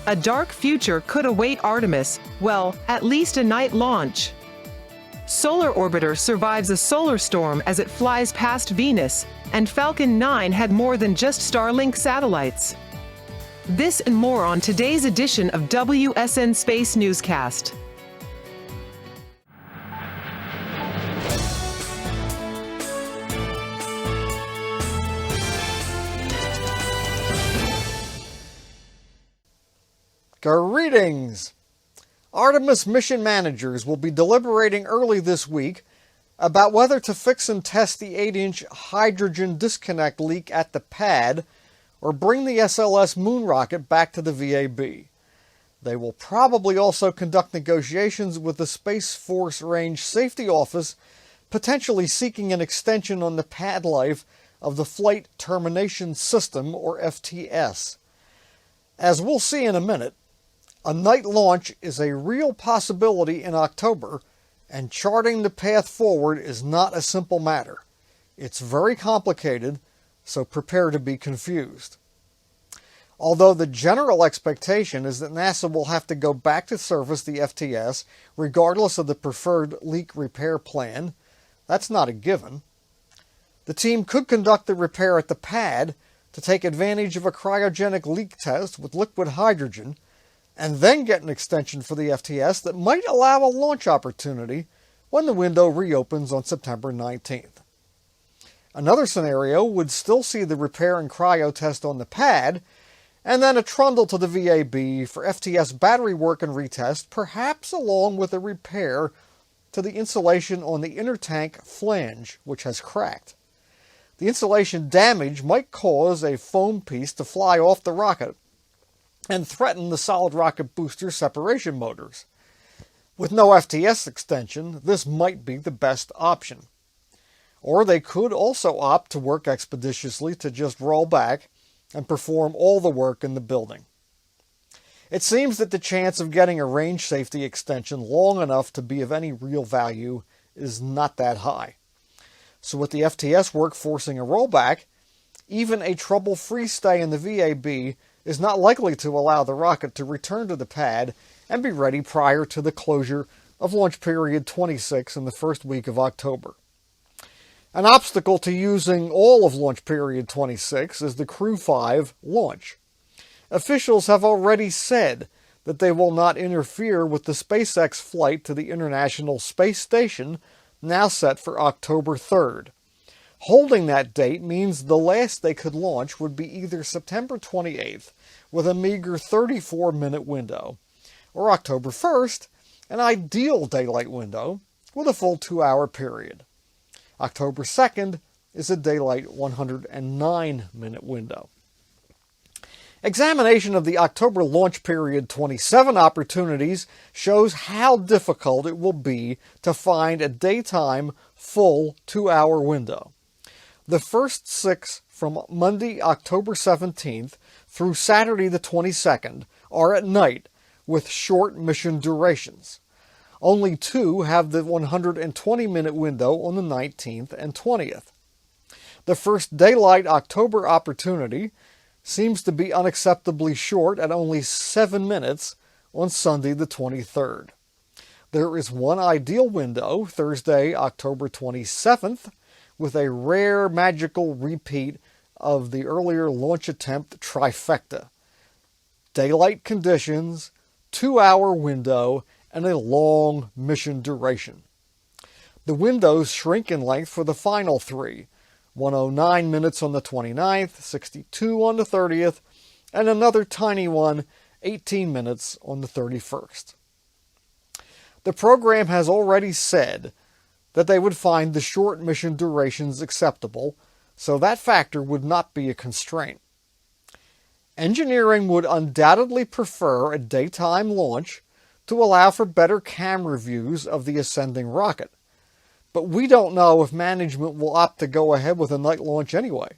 A dark future could await Artemis, well, at least a night launch. Solar Orbiter survives a solar storm as it flies past Venus, and Falcon 9 had more than just Starlink satellites. This and more on today's edition of WSN Space Newscast. Greetings! Artemis mission managers will be deliberating early this week about whether to fix and test the 8-inch hydrogen disconnect leak at the pad or bring the SLS moon rocket back to the VAB. They will probably also conduct negotiations with the Space Force Range Safety Office, potentially seeking an extension on the pad life of the Flight Termination System, or FTS. As we'll see in a minute, a night launch is a real possibility in October, and charting the path forward is not a simple matter. It's very complicated, so prepare to be confused. Although the general expectation is that NASA will have to go back to service the FTS regardless of the preferred leak repair plan, that's not a given. The team could conduct the repair at the pad to take advantage of a cryogenic leak test with liquid hydrogen, and then get an extension for the FTS that might allow a launch opportunity when the window reopens on September 19th. Another scenario would still see the repair and cryo test on the pad, and then a trundle to the VAB for FTS battery work and retest, perhaps along with a repair to the insulation on the inner tank flange, which has cracked. The insulation damage might cause a foam piece to fly off the rocket and threaten the solid rocket booster separation motors. With no FTS extension, this might be the best option. Or they could also opt to work expeditiously to just roll back and perform all the work in the building. It seems that the chance of getting a range safety extension long enough to be of any real value is not that high. So with the FTS work forcing a rollback, even a trouble-free stay in the VAB is not likely to allow the rocket to return to the pad and be ready prior to the closure of Launch Period 26 in the first week of October. An obstacle to using all of Launch Period 26 is the Crew 5 launch. Officials have already said that they will not interfere with the SpaceX flight to the International Space Station, now set for October 3rd. Holding that date means the last they could launch would be either September 28th, with a meager 34-minute window, or October 1st, an ideal daylight window, with a full 2-hour period. October 2nd is a daylight 109-minute window. Examination of the October Launch Period 27 opportunities shows how difficult it will be to find a daytime full 2-hour window. The first 6 from Monday, October 17th through Saturday the 22nd are at night with short mission durations. Only 2 have the 120-minute window on the 19th and 20th. The first daylight October opportunity seems to be unacceptably short at only 7 minutes on Sunday the 23rd. There is one ideal window, Thursday, October 27th, with a rare magical repeat of the earlier launch attempt trifecta. Daylight conditions, 2-hour window, and a long mission duration. The windows shrink in length for the final 3, 109 minutes on the 29th, 62 on the 30th, and another tiny one, 18 minutes on the 31st. The program has already said that they would find the short mission durations acceptable, so that factor would not be a constraint. Engineering would undoubtedly prefer a daytime launch to allow for better camera views of the ascending rocket, but we don't know if management will opt to go ahead with a night launch anyway.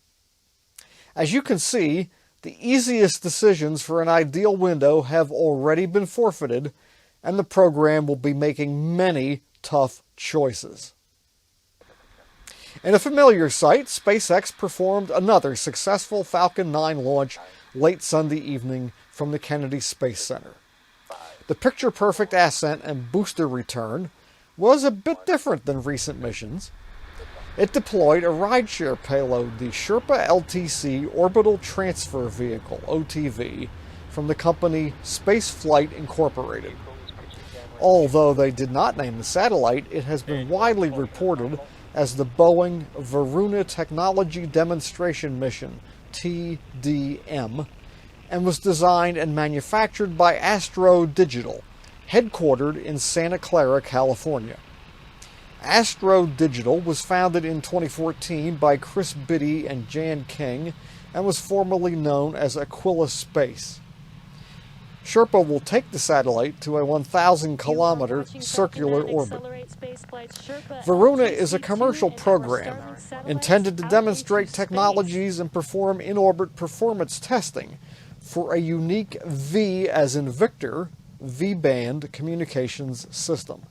As you can see, the easiest decisions for an ideal window have already been forfeited, and the program will be making many tough choices. In a familiar sight, SpaceX performed another successful Falcon 9 launch late Sunday evening from the Kennedy Space Center. The picture-perfect ascent and booster return was a bit different than recent missions. It deployed a rideshare payload, the Sherpa LTC Orbital Transfer Vehicle, OTV, from the company Spaceflight Incorporated. Although they did not name the satellite, it has been widely reported as the Boeing Varuna Technology Demonstration Mission, TDM, and was designed and manufactured by Astro Digital, headquartered in Santa Clara, California. Astro Digital was founded in 2014 by Chris Biddy and Jan King and was formerly known as Aquila Space. Sherpa will take the satellite to a 1,000-kilometer circular orbit. Varuna is a commercial program intended to demonstrate technologies and perform in-orbit performance testing for a unique V as in Victor, V-band communications system.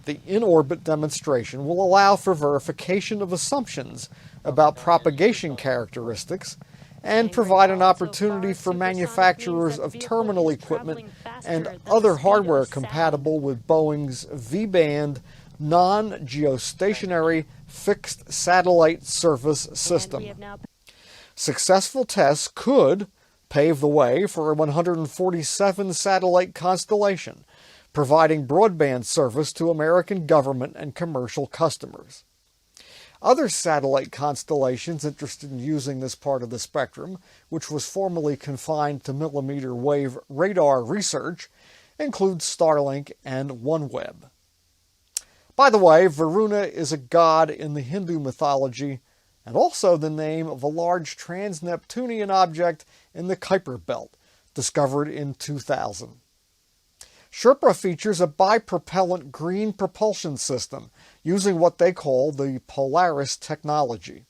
The in-orbit demonstration will allow for verification of assumptions about propagation characteristics and provide an opportunity for manufacturers of terminal equipment and other hardware compatible with Boeing's V-band non-geostationary fixed satellite surface system. Successful tests could pave the way for a 147 satellite constellation, providing broadband service to American government and commercial customers. Other satellite constellations interested in using this part of the spectrum, which was formerly confined to millimeter wave radar research, include Starlink and OneWeb. By the way, Varuna is a god in the Hindu mythology and also the name of a large trans-Neptunian object in the Kuiper Belt, discovered in 2000. Sherpa features a bipropellant green propulsion system using what they call the Polaris technology.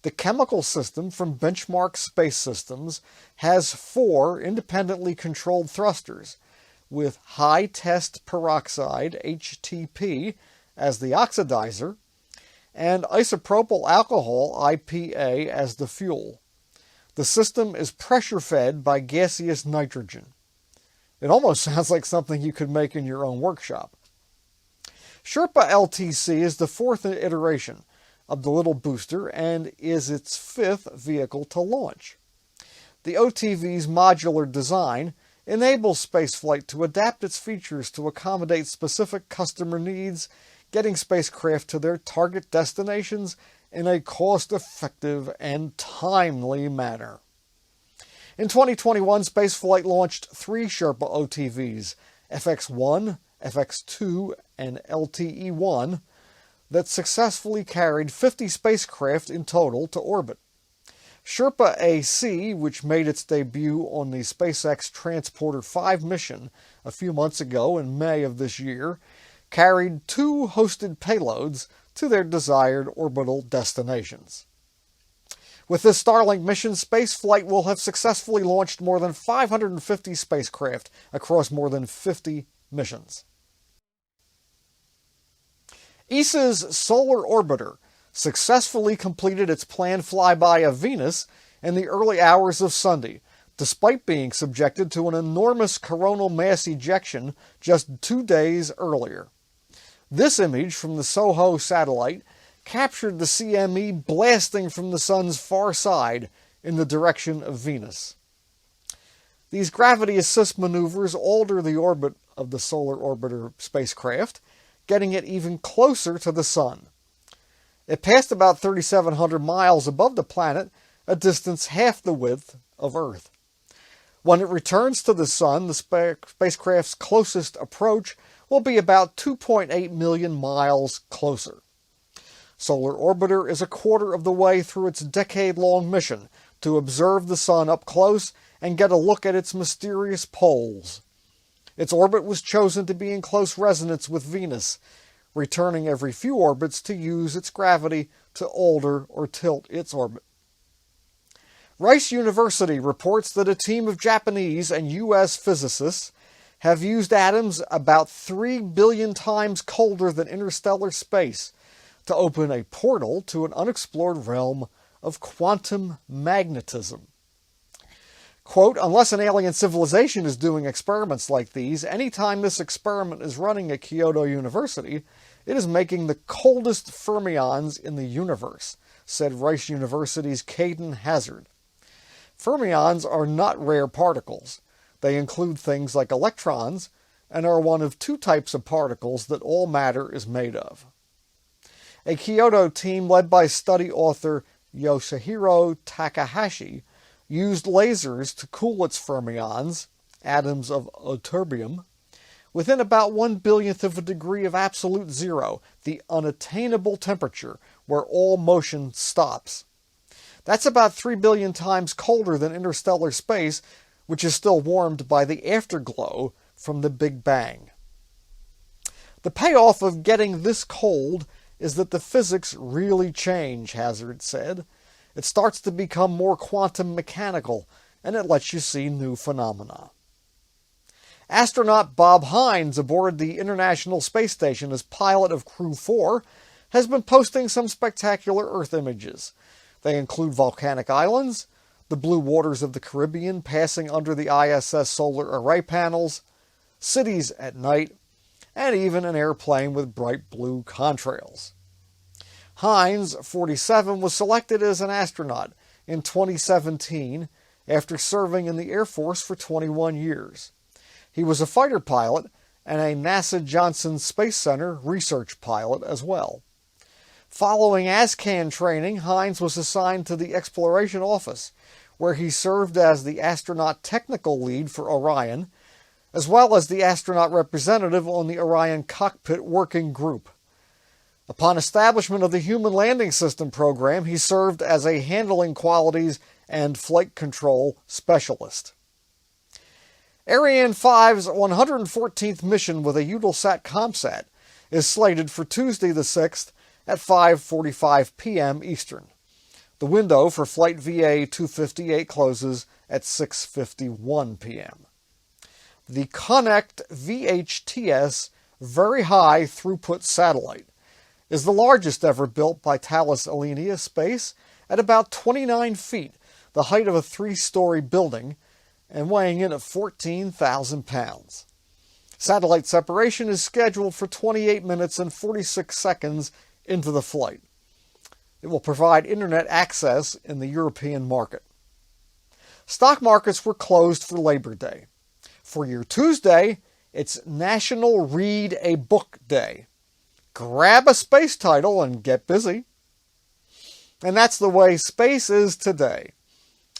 The chemical system from Benchmark Space Systems has 4 independently controlled thrusters, with high test peroxide, HTP, as the oxidizer, and isopropyl alcohol, IPA, as the fuel. The system is pressure-fed by gaseous nitrogen. It almost sounds like something you could make in your own workshop. Sherpa LTC is the 4th iteration of the little booster and is its 5th vehicle to launch. The OTV's modular design enables spaceflight to adapt its features to accommodate specific customer needs, getting spacecraft to their target destinations in a cost-effective and timely manner. In 2021, Spaceflight launched 3 Sherpa OTVs, FX-1, FX-2, and LTE-1, that successfully carried 50 spacecraft in total to orbit. Sherpa AC, which made its debut on the SpaceX Transporter 5 mission a few months ago in May of this year, carried 2 hosted payloads to their desired orbital destinations. With this Starlink mission, spaceflight will have successfully launched more than 550 spacecraft across more than 50 missions. ESA's Solar Orbiter successfully completed its planned flyby of Venus in the early hours of Sunday, despite being subjected to an enormous coronal mass ejection just 2 days earlier. This image from the SOHO satellite captured the CME blasting from the sun's far side in the direction of Venus. These gravity assist maneuvers alter the orbit of the Solar Orbiter spacecraft, getting it even closer to the sun. It passed about 3,700 miles above the planet, a distance half the width of Earth. When it returns to the sun, the spacecraft's closest approach will be about 2.8 million miles closer. Solar Orbiter is a quarter of the way through its decade-long mission to observe the sun up close and get a look at its mysterious poles. Its orbit was chosen to be in close resonance with Venus, returning every few orbits to use its gravity to alter or tilt its orbit. Rice University reports that a team of Japanese and U.S. physicists have used atoms about 3 billion times colder than interstellar space to open a portal to an unexplored realm of quantum magnetism. Quote, unless an alien civilization is doing experiments like these, anytime this experiment is running at Kyoto University, it is making the coldest fermions in the universe, said Rice University's Caden Hazard. Fermions are not rare particles. They include things like electrons and are one of two types of particles that all matter is made of. A Kyoto team led by study author Yoshihiro Takahashi used lasers to cool its fermions, atoms of ytterbium, within about 1/1000th of a degree of absolute zero, the unattainable temperature where all motion stops. That's about 3 billion times colder than interstellar space, which is still warmed by the afterglow from the Big Bang. The payoff of getting this cold is that the physics really change, Hazard said. It starts to become more quantum mechanical, and it lets you see new phenomena. Astronaut Bob Hines aboard the International Space Station as pilot of Crew 4 has been posting some spectacular Earth images. They include volcanic islands, the blue waters of the Caribbean passing under the ISS solar array panels, cities at night, and even an airplane with bright blue contrails. Hines, 47, was selected as an astronaut in 2017 after serving in the Air Force for 21 years. He was a fighter pilot and a NASA Johnson Space Center research pilot as well. Following ASCAN training, Hines was assigned to the Exploration Office, where he served as the astronaut technical lead for Orion, as well as the astronaut representative on the Orion Cockpit Working Group. Upon establishment of the Human Landing System program, he served as a handling qualities and flight control specialist. Ariane 5's 114th mission with a Eutelsat ComSat is slated for Tuesday the 6th at 5:45 p.m. Eastern. The window for Flight VA 258 closes at 6:51 p.m. The Connect VHTS Very High Throughput Satellite is the largest ever built by Thales Alenia Space at about 29 feet, the height of a 3-story building, and weighing in at 14,000 pounds. Satellite separation is scheduled for 28 minutes and 46 seconds into the flight. It will provide internet access in the European market. Stock markets were closed for Labor Day. For your Tuesday, it's National Read a Book Day. Grab a space title and get busy. And that's the way space is today.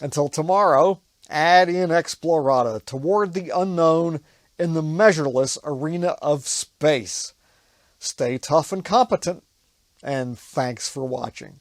Until tomorrow, ad in explorata, toward the unknown in the measureless arena of space. Stay tough and competent, and thanks for watching.